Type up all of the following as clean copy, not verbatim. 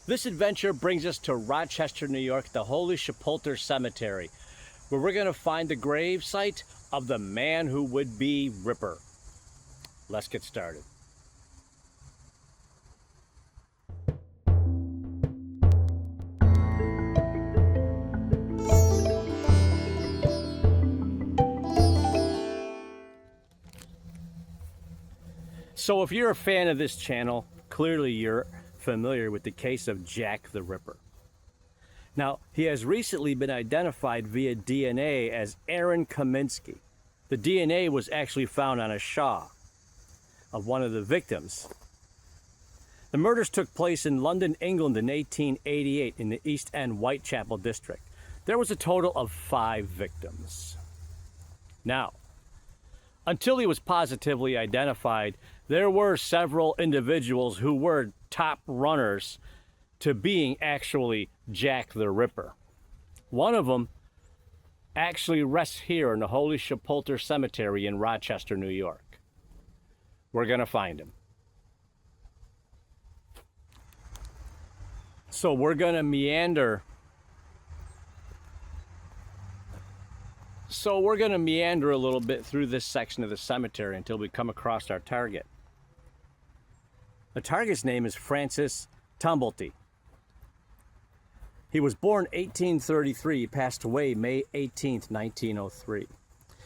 This adventure brings us to Rochester, New York, the Holy Sepulchre Cemetery, where we're going to find the grave site of the man who would be Ripper. Let's get started. So if you're a fan of this channel, clearly you're familiar with the case of Jack the Ripper. Now, he has recently been identified via DNA as Aaron Kaminsky. The DNA was actually found on a shawl of one of the victims. The murders took place in London, England in 1888 in the East End Whitechapel district. There was a total of 5 victims. Now, until he was positively identified, there were several individuals who were top runners to being actually Jack the Ripper. One of them actually rests here in the Holy Sepulchre Cemetery in Rochester, New York. We're going to find him. So we're going to meander. a little bit through this section of the cemetery until we come across our target. The target's name is Francis Tumblety. He was born 1833, passed away May 18, 1903.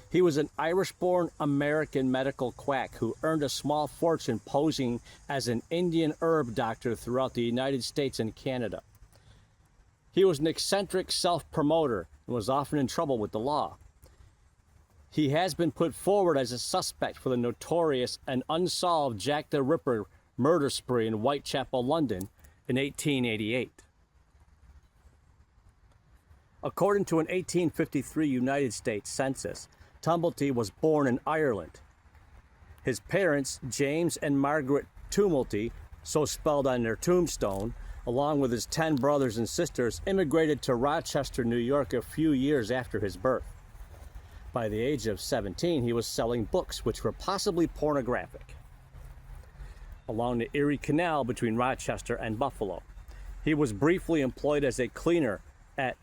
He was an Irish-born American medical quack who earned a small fortune posing as an Indian herb doctor throughout the United States and Canada. He was an eccentric self-promoter and was often in trouble with the law. He has been put forward as a suspect for the notorious and unsolved Jack the Ripper murder spree in Whitechapel, London in 1888. According to an 1853 United States Census, Tumblety was born in Ireland. His parents, James and Margaret Tumblety, so spelled on their tombstone, along with his 10 brothers and sisters, immigrated to Rochester, New York a few years after his birth. By the age of 17, he was selling books which were possibly pornographic along the Erie Canal between Rochester and Buffalo. He was briefly employed as a cleaner at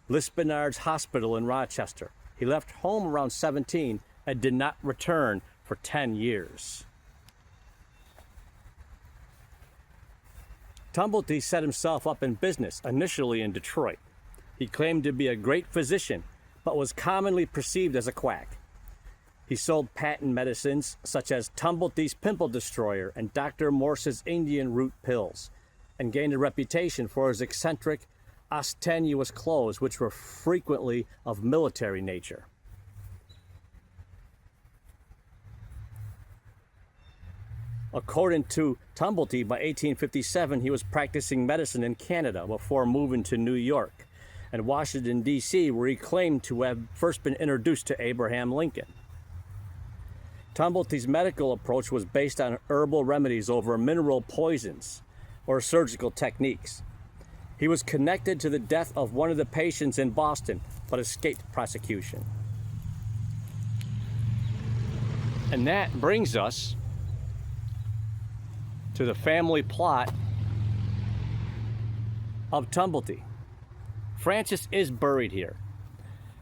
Lispenard's Hospital in Rochester. He left home around 17 and did not return for 10 years. Tumblety set himself up in business, initially in Detroit. He claimed to be a great physician, but was commonly perceived as a quack. He sold patent medicines such as Tumblety's Pimple Destroyer and Dr. Morse's Indian Root Pills, and gained a reputation for his eccentric, ostentatious clothes, which were frequently of military nature. According to Tumblety, by 1857 he was practicing medicine in Canada before moving to New York and Washington, D.C., where he claimed to have first been introduced to Abraham Lincoln. Tumblety's medical approach was based on herbal remedies over mineral poisons or surgical techniques. He was connected to the death of one of the patients in Boston, but escaped prosecution. And that brings us to the family plot of Tumblety. Francis is buried here.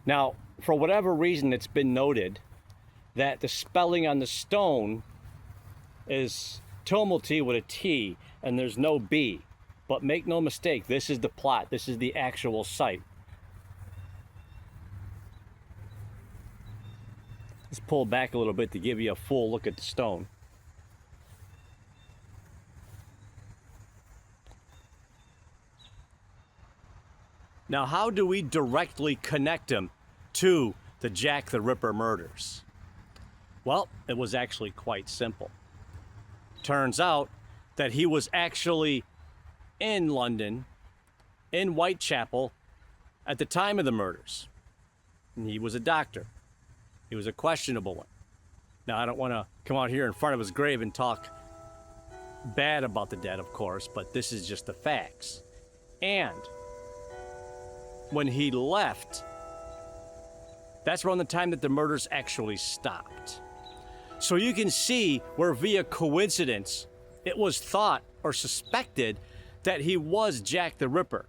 Now, for whatever reason, it's been noted that the spelling on the stone is Tumblety with a T, and there's no B. But make no mistake, this is the plot. This is the actual site. Let's pull back a little bit to give you a full look at the stone. Now, how do we directly connect him to the Jack the Ripper murders? Well, it was actually quite simple. Turns out that he was actually in London, in Whitechapel, at the time of the murders. And he was a doctor. He was a questionable one. Now, I don't want to come out here in front of his grave and talk bad about the dead, of course, but this is just the facts. And when he left, that's around the time that the murders actually stopped. So you can see where, via coincidence, it was thought or suspected that he was Jack the Ripper.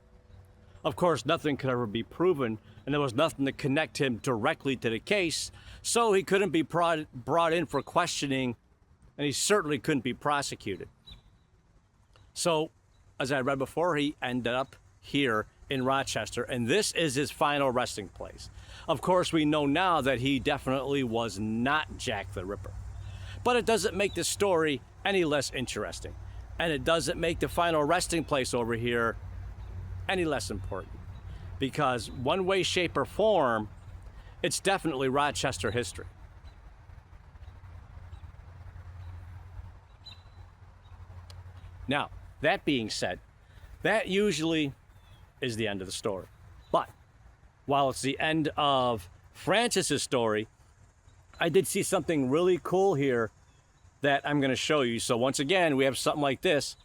Of course, nothing could ever be proven, and there was nothing to connect him directly to the case, so he couldn't be brought in for questioning, and he certainly couldn't be prosecuted. So, as I read before, he ended up here in Rochester, and this is his final resting place. Of course, we know now that he definitely was not Jack the Ripper. But it doesn't make the story any less interesting, and it doesn't make the final resting place over here any less important, because one way, shape, or form, it's definitely Rochester history. Now, that being said, that usually is the end of the story. But while it's the end of Francis's story, I did see something really cool here that I'm going to show you. So once again, we have something like this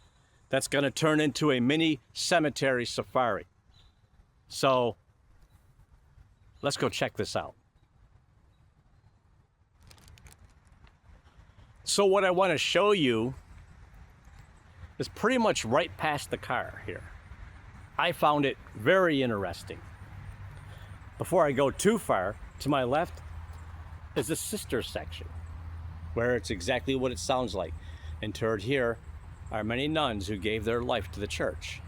that's going to turn into a mini cemetery safari. So let's go check this out. So what I want to show you is pretty much right past the car here. I found it very interesting. Before I go too far, to my left is the sister section, where it's exactly what it sounds like. Interred here are many nuns who gave their life to the church.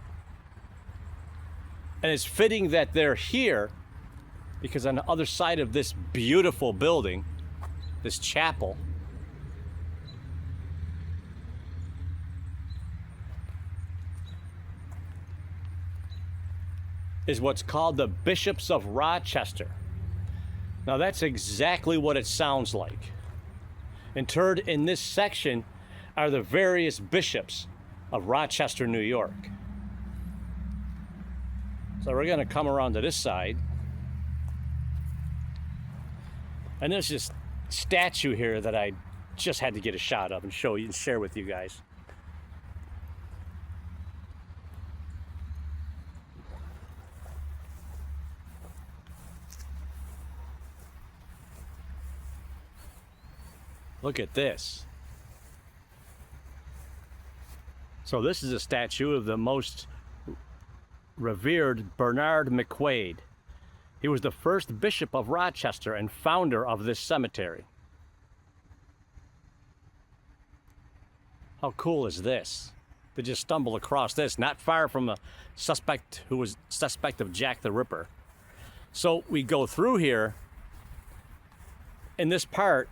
And it's fitting that they're here because on the other side of this beautiful building, this chapel, is what's called the Bishops of Rochester. Now that's exactly what it sounds like. Interred in this section are the various bishops of Rochester, New York. So we're going to come around to this side. And there's this statue here that I just had to get a shot of and show you and share with you guys. Look at this. So this is a statue of the most revered Bernard McQuaid. He was the first bishop of Rochester and founder of this cemetery. How cool is this? To just stumble across this, not far from a suspect who was suspect of Jack the Ripper. So we go through here. In this part,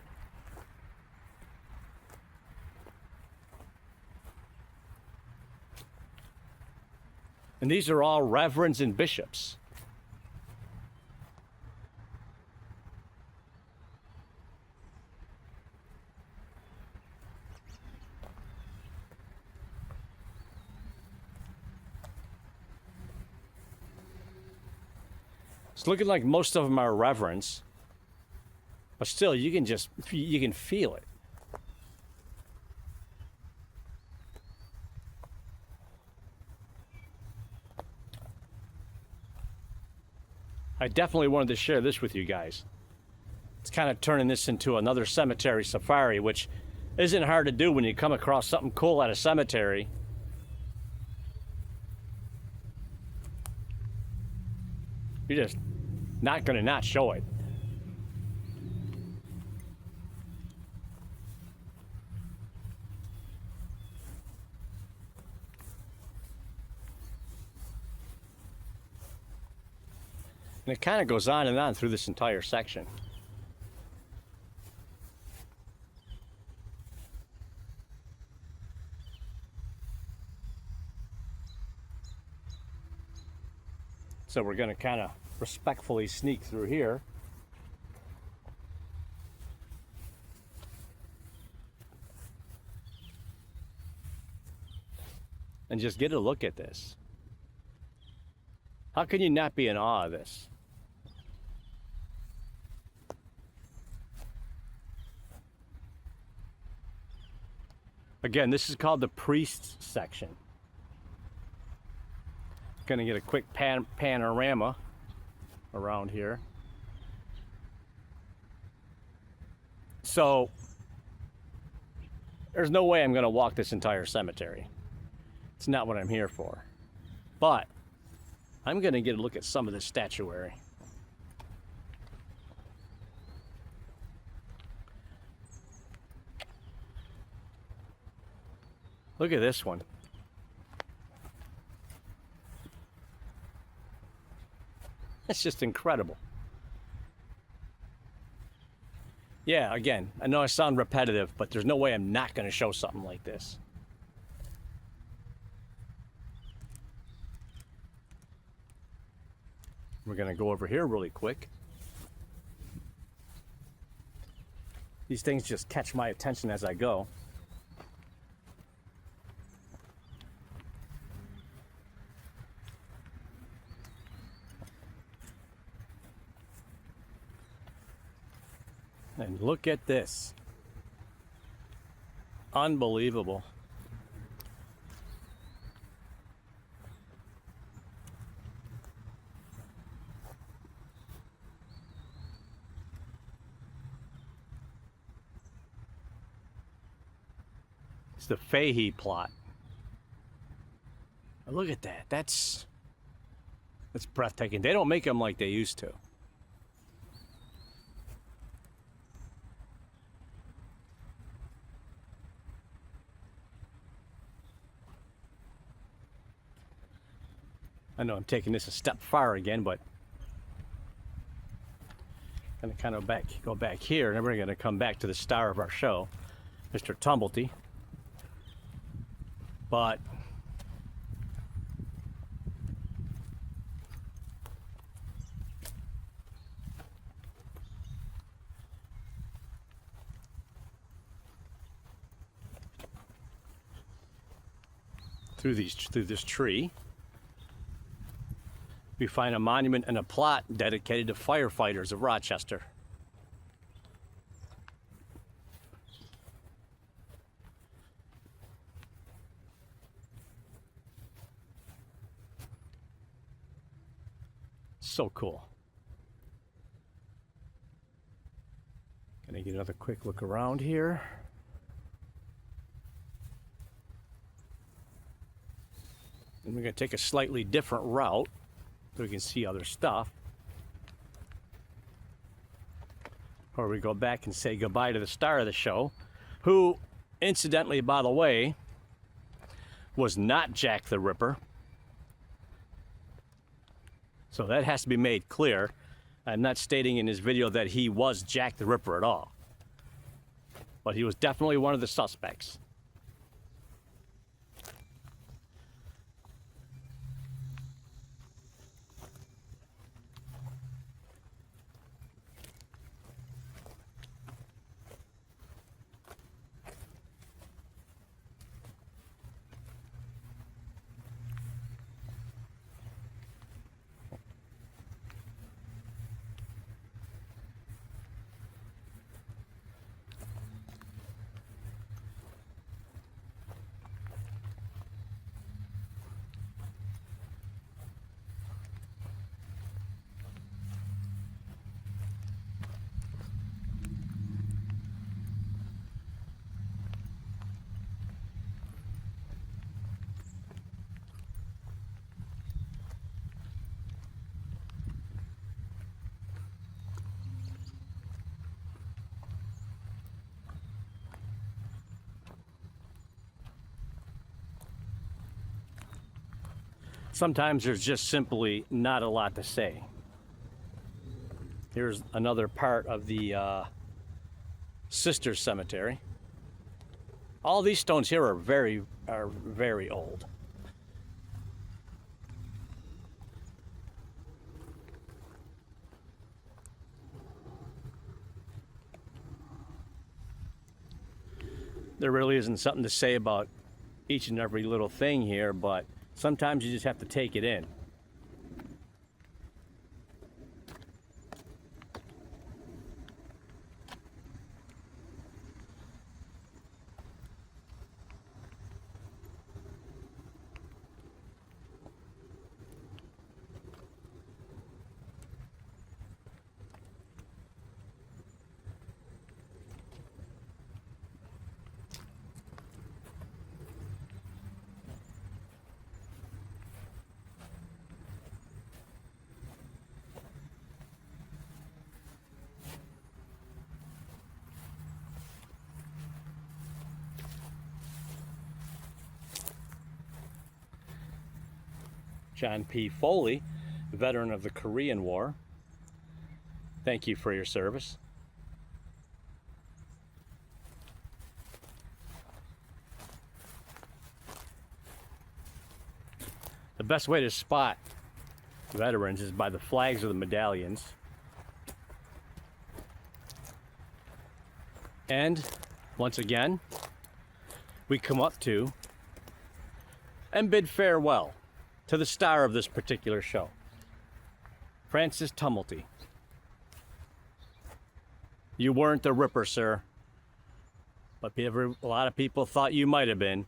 and these are all reverends and bishops. It's looking like most of them are reverends, but still you can feel it. I definitely wanted to share this with you guys. It's kind of turning this into another cemetery safari, which isn't hard to do when you come across something cool at a cemetery. You're just not going to not show it. And it kind of goes on and on through this entire section. So we're going to kind of respectfully sneak through here. And just get a look at this. How can you not be in awe of this? Again, this is called the priests section. Gonna get a quick panorama around here. So there's no way I'm gonna walk this entire cemetery. It's not what I'm here for. But I'm going to get a look at some of this statuary. Look at this one. That's just incredible. Yeah, again, I know I sound repetitive, but there's no way I'm not going to show something like this. We're going to go over here really quick. These things just catch my attention as I go. And look at this. Unbelievable. It's the Fahey plot. Look at that. That's breathtaking. They don't make them like they used to. I know I'm taking this a step far again, but I'm going to kind of go back here, and then we're going to come back to the star of our show, Mr. Tumblety. But through this tree, we find a monument and a plot dedicated to firefighters of Rochester. So cool. Gonna get another quick look around here. And we're gonna take a slightly different route so we can see other stuff. Or we go back and say goodbye to the star of the show, who, incidentally, by the way, was not Jack the Ripper. So that has to be made clear. I'm not stating in this video that he was Jack the Ripper at all. But he was definitely one of the suspects. Sometimes there's just simply not a lot to say. Here's another part of the Sisters Cemetery. All these stones here are very old. There really isn't something to say about each and every little thing here, but sometimes you just have to take it in. John P. Foley, veteran of the Korean War. Thank you for your service. The best way to spot veterans is by the flags or the medallions. And once again, we come up to and bid farewell to the star of this particular show, Francis Tumulty. You weren't the Ripper, sir, but a lot of people thought you might have been.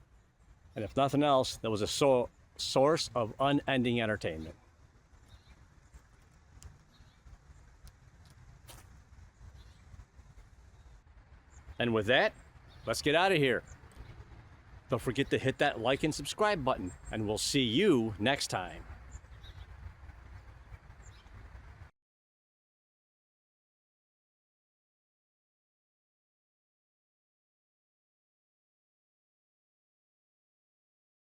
And if nothing else, that was a source of unending entertainment. And with that, let's get out of here. Don't forget to hit that like and subscribe button, and we'll see you next time.